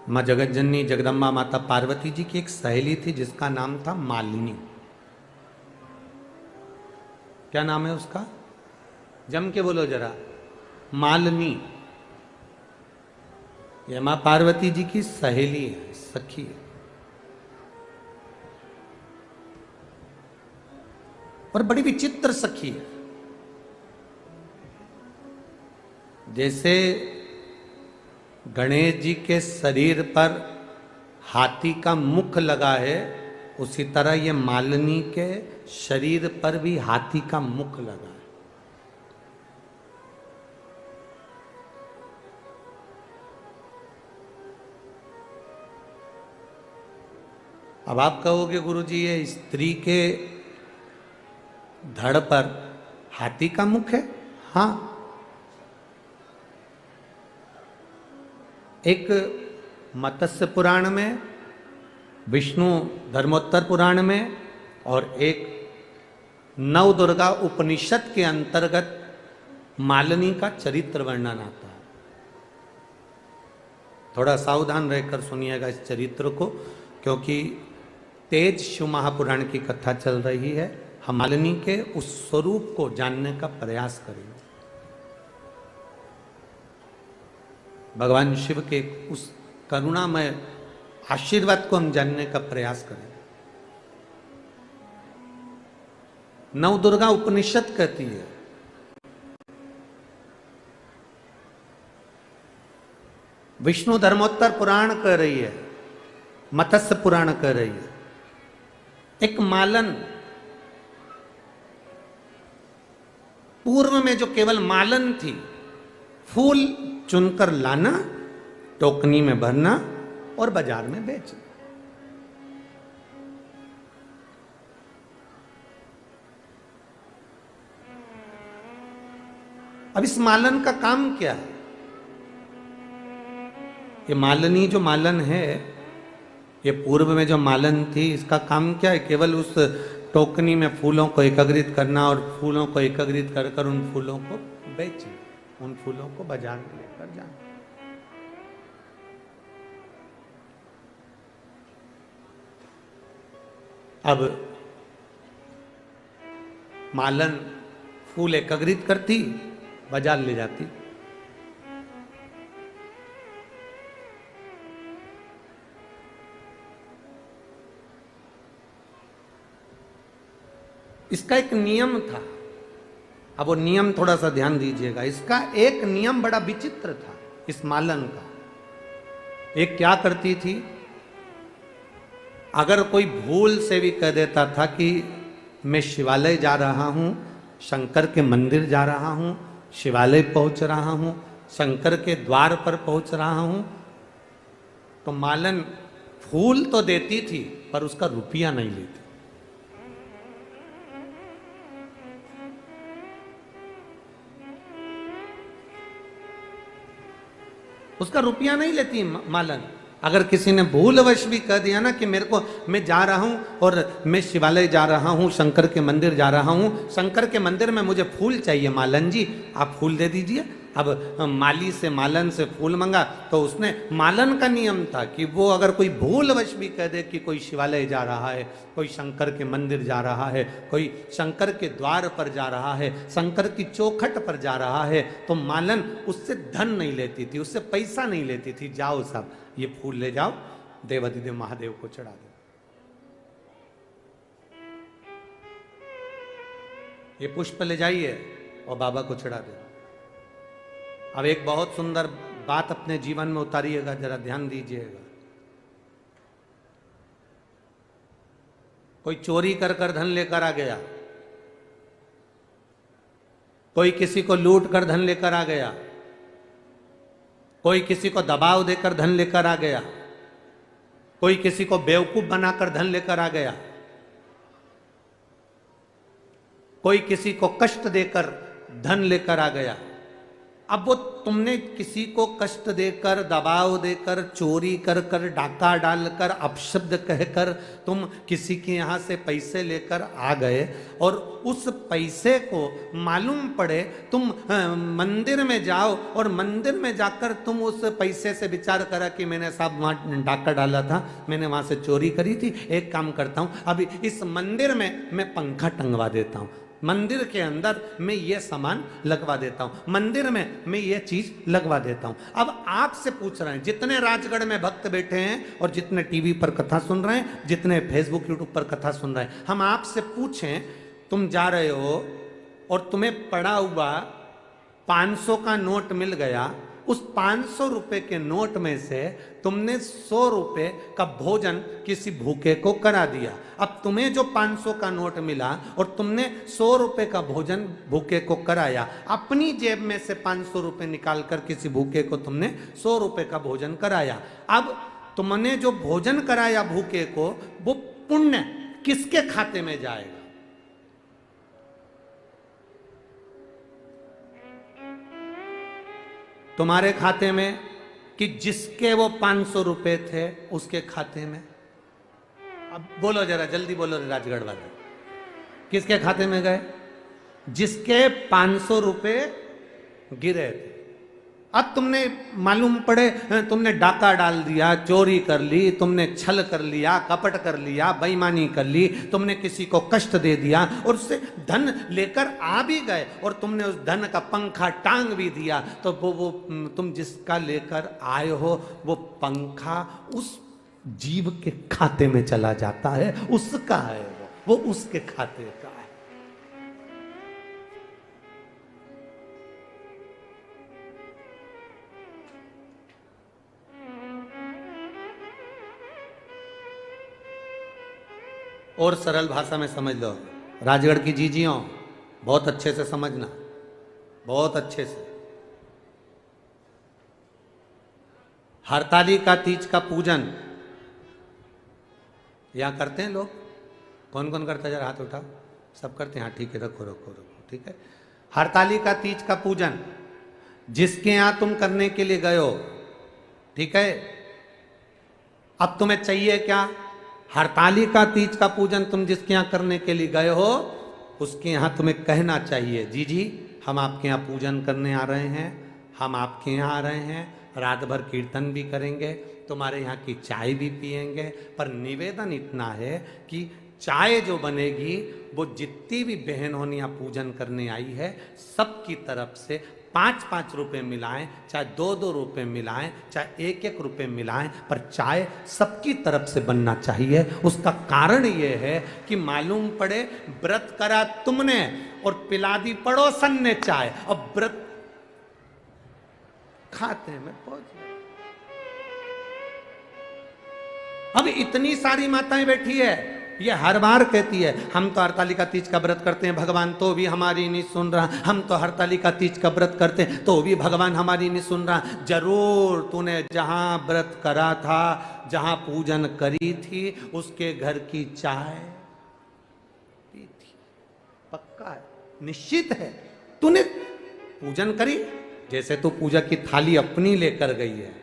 माँ जगतजननी जगदम्बा माता पार्वती जी की एक सहेली थी जिसका नाम था मालिनी। क्या नाम है उसका? जम के बोलो जरा। मालिनी। ये माँ पार्वती जी की सहेली है, सखी है। और बड़ी विचित्र सखी है। जैसे गणेश जी के शरीर पर हाथी का मुख लगा है, उसी तरह ये मालिनी के शरीर पर भी हाथी का मुख लगा है। अब आप कहोगे गुरुजी ये स्त्री के धड़ पर हाथी का मुख है? हाँ, एक मत्स्य पुराण में, विष्णु धर्मोत्तर पुराण में और एक नवदुर्गा उपनिषद के अंतर्गत मालिनी का चरित्र वर्णन आता है। थोड़ा सावधान रहकर सुनिएगा इस चरित्र को, क्योंकि तेज शिव महापुराण की कथा चल रही है। हम मालिनी के उस स्वरूप को जानने का प्रयास करेंगे। भगवान शिव के उस करुणामय आशीर्वाद को हम जानने का प्रयास करें। नवदुर्गा उपनिषद कहती है, विष्णु धर्मोत्तर पुराण कह रही है, मत्स्य पुराण कह रही है, एक मालन, पूर्व में जो केवल मालन थी, फूल चुनकर लाना, टोकनी में भरना और बाजार में बेचना। अब इस मालन का काम क्या है? ये मालिनी जो मालन है, ये पूर्व में जो मालन थी, इसका काम क्या है? केवल उस टोकनी में फूलों को एकत्रित करना और फूलों को एकत्रित कर कर उन फूलों को बेचना, उन फूलों को बाजार में लेकर जाना। अब मालन फूल एकत्रित करती, बाजार ले जाती। इसका एक नियम था। अब वो नियम थोड़ा सा ध्यान दीजिएगा। इसका एक नियम बड़ा विचित्र था इस मालन का। एक क्या करती थी, अगर कोई भूल से भी कह देता था कि मैं शिवालय जा रहा हूं, शंकर के मंदिर जा रहा हूं, शिवालय पहुंच रहा हूं, शंकर के द्वार पर पहुंच रहा हूं, तो मालन फूल तो देती थी पर उसका रुपया नहीं लेती। उसका रुपया नहीं लेती मालन। अगर किसी ने भूलवश भी कह दिया ना कि मेरे को, मैं जा रहा हूं और मैं शिवालय जा रहा हूं, शंकर के मंदिर जा रहा हूं, शंकर के मंदिर में मुझे फूल चाहिए मालन जी, आप फूल दे दीजिए। अब माली से मालन से फूल मंगा, तो उसने, मालन का नियम था कि वो अगर कोई भूलवश भी कह दे कि कोई शिवालय जा रहा है, कोई शंकर के मंदिर जा रहा है, कोई शंकर के द्वार पर जा रहा है, शंकर की चौखट पर जा रहा है, तो मालन उससे धन नहीं लेती थी, उससे पैसा नहीं लेती थी। जाओ साहब, ये फूल ले जाओ, देवाधिदेव महादेव को चढ़ा दो, ये पुष्प ले जाइए और बाबा को चढ़ा दो। अब एक बहुत सुंदर बात अपने जीवन में उतारिएगा, जरा ध्यान दीजिएगा। कोई चोरी कर कर धन लेकर आ गया, कोई किसी को लूट कर धन लेकर आ गया, कोई किसी को दबाव देकर धन लेकर आ गया, कोई किसी को बेवकूफ बनाकर धन लेकर आ गया, कोई किसी को कष्ट देकर धन लेकर आ गया, अब वो तुमने किसी को कष्ट देकर, दबाव देकर, चोरी कर कर, डाका डालकर, अपशब्द कहकर तुम किसी के यहाँ से पैसे लेकर आ गए और उस पैसे को मालूम पड़े तुम मंदिर में जाओ और मंदिर में जाकर तुम उस पैसे से विचार करा कि मैंने साहब वहाँ डाका डाला था, मैंने वहाँ से चोरी करी थी, एक काम करता हूँ अभी इस मंदिर में मैं पंखा टंगवा देता हूँ, मंदिर के अंदर मैं ये सामान लगवा देता हूं, मंदिर में मैं ये चीज लगवा देता हूं। अब आपसे पूछ रहे हैं, जितने राजगढ़ में भक्त बैठे हैं और जितने टीवी पर कथा सुन रहे हैं, जितने फेसबुक यूट्यूब पर कथा सुन रहे हैं, हम आपसे पूछें, तुम जा रहे हो और तुम्हें पड़ा हुआ 500 का नोट मिल गया, उस 500 रुपए के नोट में से तुमने 100 रुपए का भोजन किसी भूखे को करा दिया। अब तुम्हें जो 500 का नोट मिला और तुमने 100 रुपए का भोजन भूखे को कराया, अपनी जेब में से 500 रुपए निकालकर किसी भूखे को तुमने 100 रुपए का भोजन कराया। अब तुमने जो भोजन कराया भूखे को, वो पुण्य किसके खाते में जाएगा? तुम्हारे खाते में कि जिसके वो 500 रुपए थे उसके खाते में? अब बोलो जरा जल्दी बोलो राजगढ़ वाले, किसके खाते में गए? जिसके 500 रुपए गिरे थे। अब तुमने मालूम पड़े तुमने डाका डाल दिया, चोरी कर ली, तुमने छल कर लिया, कपट कर लिया, बेईमानी कर ली, तुमने किसी को कष्ट दे दिया और उससे धन लेकर आ भी गए और तुमने उस धन का पंखा टांग भी दिया, तो वो तुम जिसका लेकर आए हो वो पंखा उस जीव के खाते में चला जाता है, उसका है वो उसके खाते का है। और सरल भाषा में समझ लो, राजगढ़ की जीजियों बहुत अच्छे से समझना, बहुत अच्छे से। हरतालिका तीज का पूजन यहाँ करते हैं लोग, कौन कौन करता है जरा हाथ उठाओ, सब करते हैं, हाँ ठीक है, रखो रखो रखो, ठीक है। हरतालिका तीज का पूजन जिसके यहाँ तुम करने के लिए गए हो, ठीक है, अब तुम्हें चाहिए क्या? हरतालिका तीज का पूजन तुम जिसके यहाँ करने के लिए गए हो उसके यहाँ तुम्हें कहना चाहिए, जी जी हम आपके यहाँ पूजन करने आ रहे हैं, हम आपके यहाँ आ रहे हैं, रात भर कीर्तन भी करेंगे, तुम्हारे यहाँ की चाय भी पिएंगे, पर निवेदन इतना है कि चाय जो बनेगी वो जितनी भी बहन होनियाँ पूजन करने आई है सबकी तरफ से 5-5 रुपए मिलाएं, चाहे 2-2 रुपए मिलाएं, चाहे 1-1 रुपए मिलाएं, पर चाय सबकी तरफ से बनना चाहिए। उसका कारण ये है कि मालूम पड़े व्रत करा तुमने और पिला दी पड़ोसन ने चाय, और व्रत खाते में पहुंच गए। अब इतनी सारी माताएं बैठी है, ये हर बार कहती है हम तो हरतालिका तीज का व्रत करते हैं भगवान तो भी हमारी नहीं सुन रहा, हम तो हरतालिका तीज का व्रत करते हैं तो भी भगवान हमारी नहीं सुन रहा। जरूर तूने जहां व्रत करा था, जहां पूजन करी थी, उसके घर की चाय पी थी, पक्का है, निश्चित है। तूने पूजन करी, जैसे तू पूजा की थाली अपनी लेकर गई है,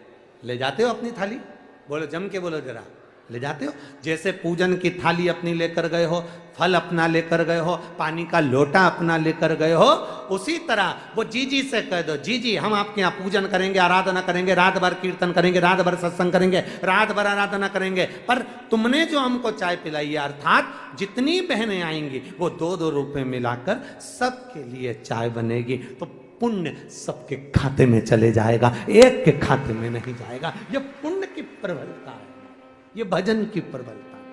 ले जाते हो अपनी थाली, बोलो जम के बोलो जरा, ले जाते हो? जैसे पूजन की थाली अपनी लेकर गए हो, फल अपना लेकर गए हो, पानी का लोटा अपना लेकर गए हो, उसी तरह वो जीजी से कह दो, जीजी हम आपके यहाँ पूजन करेंगे, आराधना करेंगे, रात भर कीर्तन करेंगे, रात भर सत्संग करेंगे, रात भर आराधना करेंगे, पर तुमने जो हमको चाय पिलाई है, अर्थात जितनी बहनें आएंगी वो 2-2 रुपए मिलाकर सबके लिए चाय बनेगी, तो पुण्य सबके खाते में चले जाएगा, एक के खाते में नहीं जाएगा। यह पुण्य की प्रबलता है, ये भजन की प्रबलता है।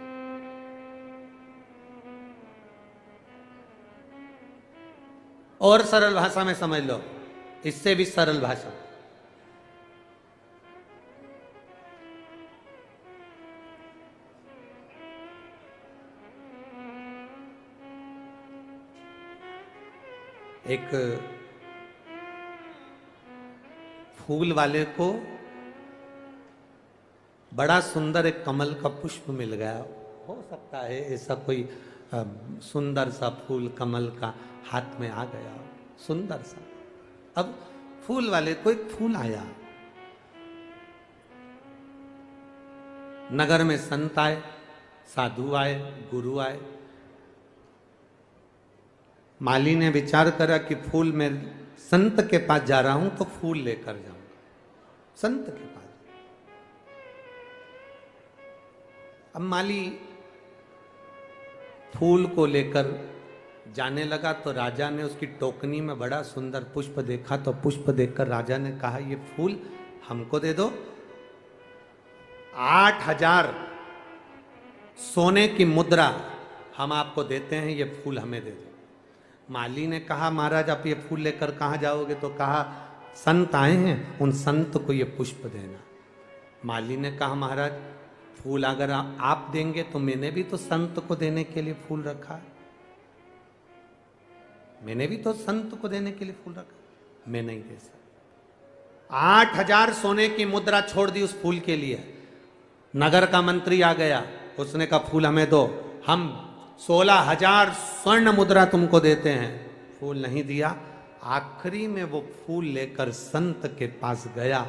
और सरल भाषा में समझ लो, इससे भी सरल भाषा, एक फूल वाले को बड़ा सुंदर एक कमल का पुष्प मिल गया, हो सकता है ऐसा कोई सुंदर सा फूल कमल का हाथ में आ गया, सुंदर सा। अब फूल वाले को एक फूल आया। नगर में संत आए, साधु आए, गुरु आए। माली ने विचार करा कि फूल मैं संत के पास जा रहा हूं तो फूल लेकर जाऊंगा संत के पास। अब माली फूल को लेकर जाने लगा तो राजा ने उसकी टोकनी में बड़ा सुंदर पुष्प देखा, तो पुष्प देखकर राजा ने कहा ये फूल हमको दे दो, 8,000 सोने की मुद्रा हम आपको देते हैं, ये फूल हमें दे दो। माली ने कहा महाराज आप ये फूल लेकर कहाँ जाओगे? तो कहा संत आए हैं, उन संत को ये पुष्प देना। माली ने कहा महाराज फूल अगर आप देंगे तो मैंने भी तो संत को देने के लिए फूल रखा है, मैंने भी तो संत को देने के लिए फूल रखा, मैं नहीं दे सकता। 8,000 सोने की मुद्रा छोड़ दी उस फूल के लिए। नगर का मंत्री आ गया, उसने कहा फूल हमें दो, हम 16,000 स्वर्ण मुद्रा तुमको देते हैं। फूल नहीं दिया। आखिरी में वो फूल लेकर संत के पास गया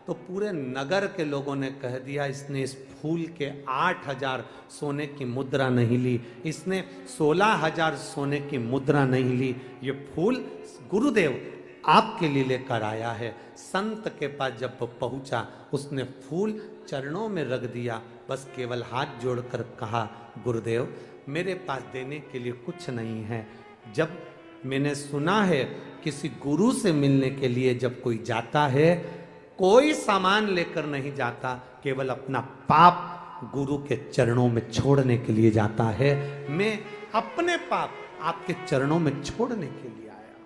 तो पूरे नगर के लोगों ने कह दिया इसने इस फूल के 8,000 सोने की मुद्रा नहीं ली, इसने 16,000 सोने की मुद्रा नहीं ली, ये फूल गुरुदेव आपके लिए लेकर आया है। संत के पास जब पहुंचा उसने फूल चरणों में रख दिया, बस केवल हाथ जोड़कर कहा गुरुदेव मेरे पास देने के लिए कुछ नहीं है। जब मैंने सुना है किसी गुरु से मिलने के लिए जब कोई जाता है कोई सामान लेकर नहीं जाता, केवल अपना पाप गुरु के चरणों में छोड़ने के लिए जाता है। मैं अपने पाप आपके चरणों में छोड़ने के लिए आया।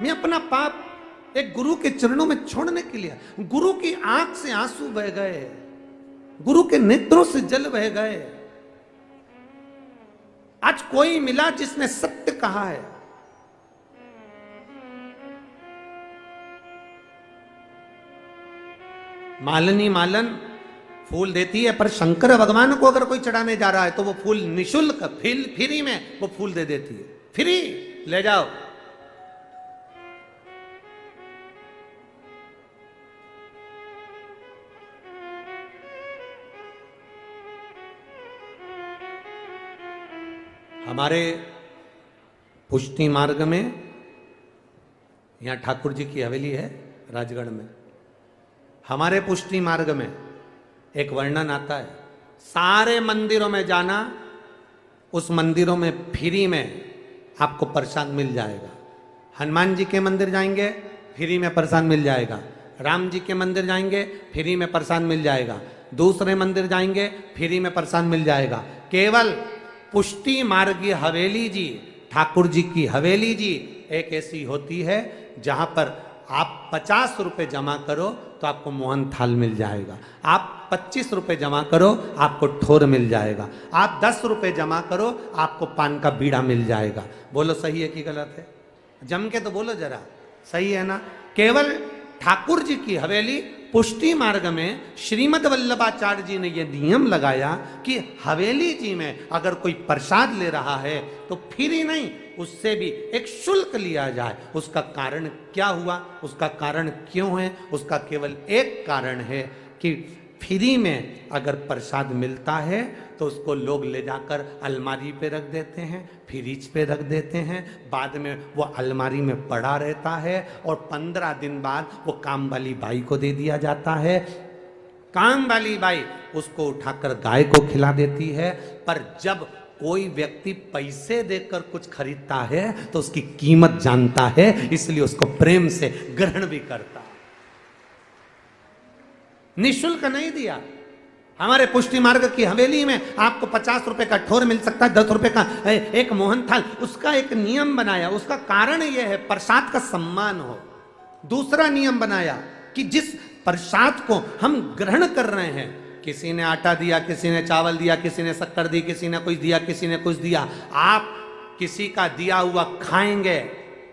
मैं अपना पाप एक गुरु के चरणों में छोड़ने के लिए। गुरु की आंख से आंसू बह गए, गुरु के नेत्रों से जल बह गए। आज कोई मिला जिसने सत्य कहा है। मालनी मालन फूल देती है, पर शंकर भगवान को अगर कोई चढ़ाने जा रहा है तो वो फूल निशुल्क फ्री में वो फूल दे देती है। फ्री ले जाओ। हमारे पुष्टि मार्ग में यहां ठाकुर जी की हवेली है राजगढ़ में। हमारे पुष्टि मार्ग में एक वर्णन आता है, सारे मंदिरों में जाना, उस मंदिरों में फ्री में आपको प्रसाद मिल जाएगा। हनुमान जी के मंदिर जाएंगे फ्री में प्रसाद मिल जाएगा, राम जी के मंदिर जाएंगे फ्री में प्रसाद मिल जाएगा, दूसरे मंदिर जाएंगे फ्री में प्रसाद मिल जाएगा। केवल पुष्टि मार्गी हवेली जी, ठाकुर जी की हवेली जी एक ऐसी होती है जहां पर आप 50 रुपए जमा करो तो आपको मोहन थाल मिल जाएगा, आप 25 रुपए जमा करो आपको ठोर मिल जाएगा, आप 10 रुपए जमा करो आपको पान का बीड़ा मिल जाएगा। बोलो सही है कि गलत है? जम के तो बोलो जरा, सही है ना? केवल ठाकुर जी की हवेली पुष्टि मार्ग में श्रीमद वल्लभाचार्य जी ने यह नियम लगाया कि हवेली जी में अगर कोई प्रसाद ले रहा है तो फ्री नहीं, उससे भी एक शुल्क लिया जाए। उसका कारण क्या हुआ, उसका कारण क्यों है? उसका केवल एक कारण है कि फ्री में अगर प्रसाद मिलता है तो उसको लोग ले जाकर अलमारी पे रख देते हैं, फ्रिज पे रख देते हैं, बाद में वो अलमारी में पड़ा रहता है और 15 दिन बाद वो काम वाली बाई को दे दिया जाता है। काम वाली बाई उसको उठाकर गाय को खिला देती है। पर जब कोई व्यक्ति पैसे देकर कुछ खरीदता है तो उसकी कीमत जानता है, इसलिए उसको प्रेम से ग्रहण भी करता है। निःशुल्क नहीं दिया। हमारे पुष्टि मार्ग की हवेली में आपको 50 रुपए का ठोर मिल सकता है, 10 रुपए का एक मोहन थाल। उसका एक नियम बनाया, उसका कारण यह है प्रसाद का सम्मान हो। दूसरा नियम बनाया कि जिस प्रसाद को हम ग्रहण कर रहे हैं, किसी ने आटा दिया, किसी ने चावल दिया, किसी ने शक्कर दी, किसी ने कुछ दिया, किसी ने कुछ दिया, आप किसी का दिया हुआ खाएंगे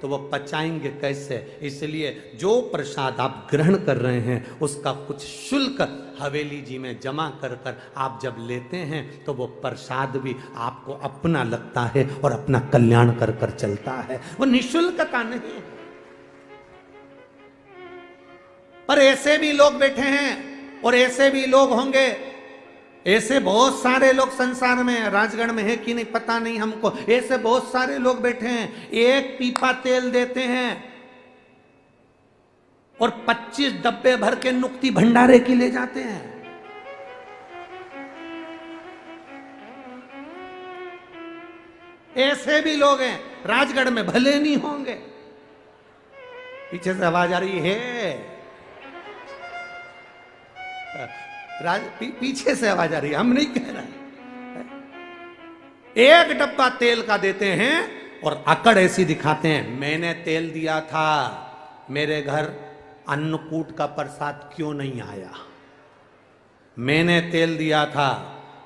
तो वो पचाएंगे कैसे? इसलिए जो प्रसाद आप ग्रहण कर रहे हैं उसका कुछ शुल्क हवेली जी में जमा कर कर आप जब लेते हैं तो वो प्रसाद भी आपको अपना लगता है और अपना कल्याण कर कर चलता है, वो निःशुल्क का नहीं है। पर ऐसे भी लोग बैठे हैं और ऐसे भी लोग होंगे, ऐसे बहुत सारे लोग संसार में, राजगढ़ में है कि नहीं पता नहीं हमको, ऐसे बहुत सारे लोग बैठे हैं, एक पीपा तेल देते हैं और 25 डब्बे भर के नुक्ति भंडारे की ले जाते हैं। ऐसे भी लोग हैं, राजगढ़ में भले नहीं होंगे। पीछे से आवाज आ रही है, पीछे से आवाज आ रही है, हम नहीं कह रहे। एक डब्बा तेल का देते हैं और अकड़ ऐसी दिखाते हैं, मैंने तेल दिया था, मेरे घर अन्नकूट का प्रसाद क्यों नहीं आया? मैंने तेल दिया था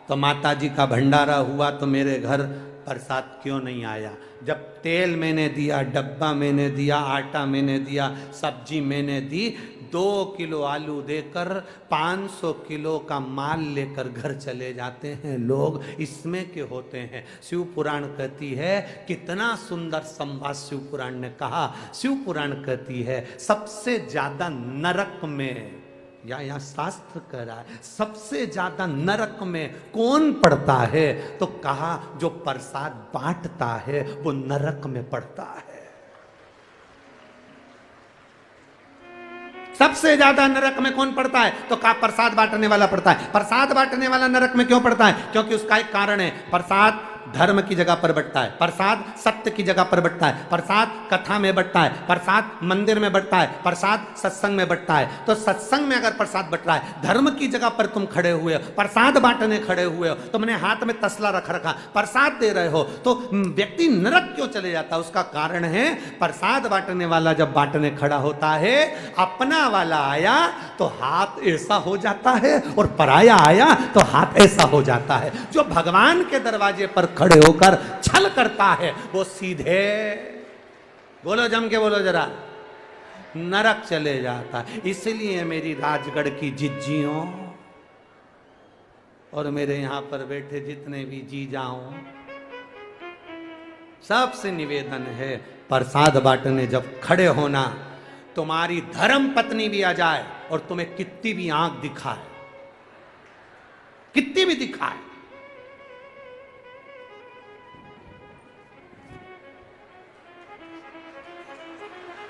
तो माताजी का भंडारा हुआ तो मेरे घर प्रसाद क्यों नहीं आया? जब तेल मैंने दिया, डब्बा मैंने दिया, आटा मैंने दिया, सब्जी मैंने दी, 2 किलो आलू देकर 500 किलो का माल लेकर घर चले जाते हैं लोग, इसमें के होते हैं। शिव पुराण कहती है, कितना सुंदर संवाद शिव पुराण ने कहा। शिव पुराण कहती है सबसे ज्यादा नरक में, या शास्त्र कह रहा है सबसे ज्यादा नरक में कौन पड़ता है? तो कहा जो प्रसाद बांटता है वो नरक में पड़ता है। सबसे ज्यादा नरक में कौन पड़ता है? तो कहा प्रसाद बांटने वाला पड़ता है। प्रसाद बांटने वाला नरक में क्यों पड़ता है? क्योंकि उसका एक कारण है, प्रसाद धर्म की जगह पर बंटता है, प्रसाद सत्य की जगह पर बंटता है, प्रसाद कथा में बंटता है, प्रसाद मंदिर में बंटता है, प्रसाद सत्संग में बंटता है। तो सत्संग में अगर प्रसाद बंट रहा है, धर्म की जगह पर तुम खड़े हुए हो, प्रसाद बांटने खड़े हुए हो, तुमने हाथ में तसला रख रखा, प्रसाद दे रहे हो, तो व्यक्ति नरक क्यों चले जाता है? उसका कारण है प्रसाद बांटने वाला जब बांटने खड़ा होता है, अपना वाला आया तो हाथ ऐसा हो जाता है और पराया आया तो हाथ ऐसा हो जाता है। जो भगवान के दरवाजे पर खड़े होकर छल करता है वो सीधे, बोलो जम के बोलो जरा, नरक चले जाता है। इसलिए मेरी राजगढ़ की जिज्जियों और मेरे यहां पर बैठे जितने भी जी जाओ, सबसे निवेदन है प्रसाद बांटने जब खड़े होना, तुम्हारी धर्म पत्नी भी आ जाए और तुम्हें कितनी भी आंख दिखाए, कितनी भी दिखाए,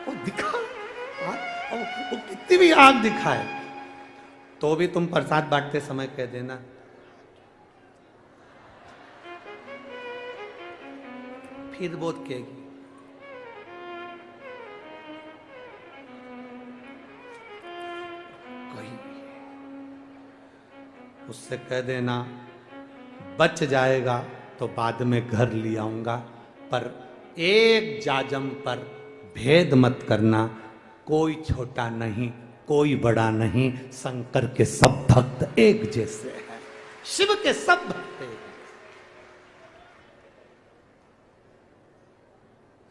वो कितनी भी आंख दिखाए तो भी तुम प्रसाद बांटते समय कह देना, फिर बोध कहेगी उससे कह देना बच जाएगा तो बाद में घर ले आऊंगा, पर एक जाजम पर भेद मत करना, कोई छोटा नहीं कोई बड़ा नहीं, शंकर के सब भक्त एक जैसे हैं, शिव के सब भक्त एक,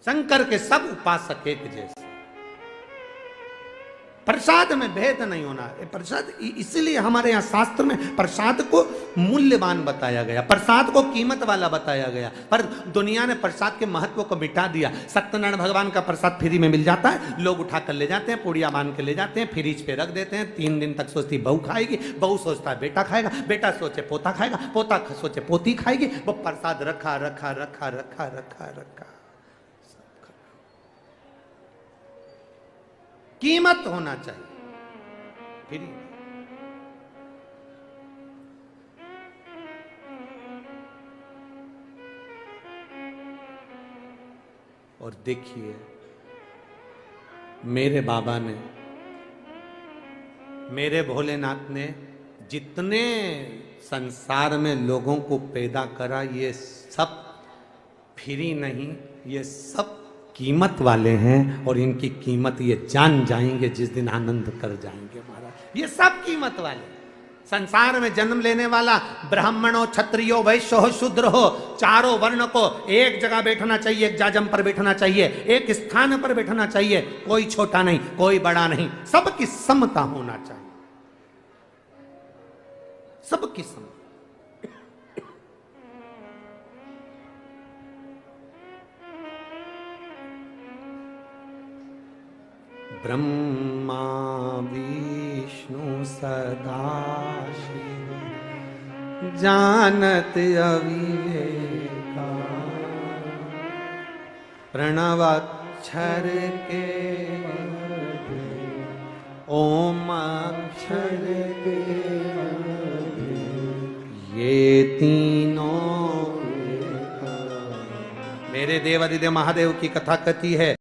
शंकर के सब उपासक एक जैसे। प्रसाद में भेद नहीं होना है। प्रसाद इसीलिए हमारे यहाँ शास्त्र में प्रसाद को मूल्यवान बताया गया, प्रसाद को कीमत वाला बताया गया, पर दुनिया ने प्रसाद के महत्व को मिटा दिया। सत्यनारायण भगवान का प्रसाद फ्री में मिल जाता है, लोग उठा कर ले जाते हैं, पुड़िया बांध के ले जाते हैं, फ्रिज पे रख देते हैं, 3 दिन तक सोचती बहू खाएगी, बहू सोचता है बेटा खाएगा, बेटा सोचे पोता खाएगा, पोता सोचे पोती खाएगी, वो प्रसाद रखा रखा रखा रखा रखा रखा। कीमत होना चाहिए फ्री। और देखिए मेरे बाबा ने, मेरे भोलेनाथ ने जितने संसार में लोगों को पैदा करा, ये सब फ्री नहीं, ये सब कीमत वाले हैं, और इनकी कीमत ये जान जाएंगे जिस दिन आनंद कर जाएंगे महाराज। ये सब कीमत वाले, संसार में जन्म लेने वाला ब्राह्मण हो, क्षत्रियो, वैश्य हो, शूद्र हो, चारों वर्ण को एक जगह बैठना चाहिए, एक जाजम पर बैठना चाहिए, एक स्थान पर बैठना चाहिए। कोई छोटा नहीं, कोई बड़ा नहीं, सबकी समता होना चाहिए, सबकी समता। ब्रह्मा विष्णु सदाशिव जानत अविवेका, प्रणवाक्षर के ओम अक्षर के ये तीनों। मेरे देव अधिदेव महादेव की कथा कथी है।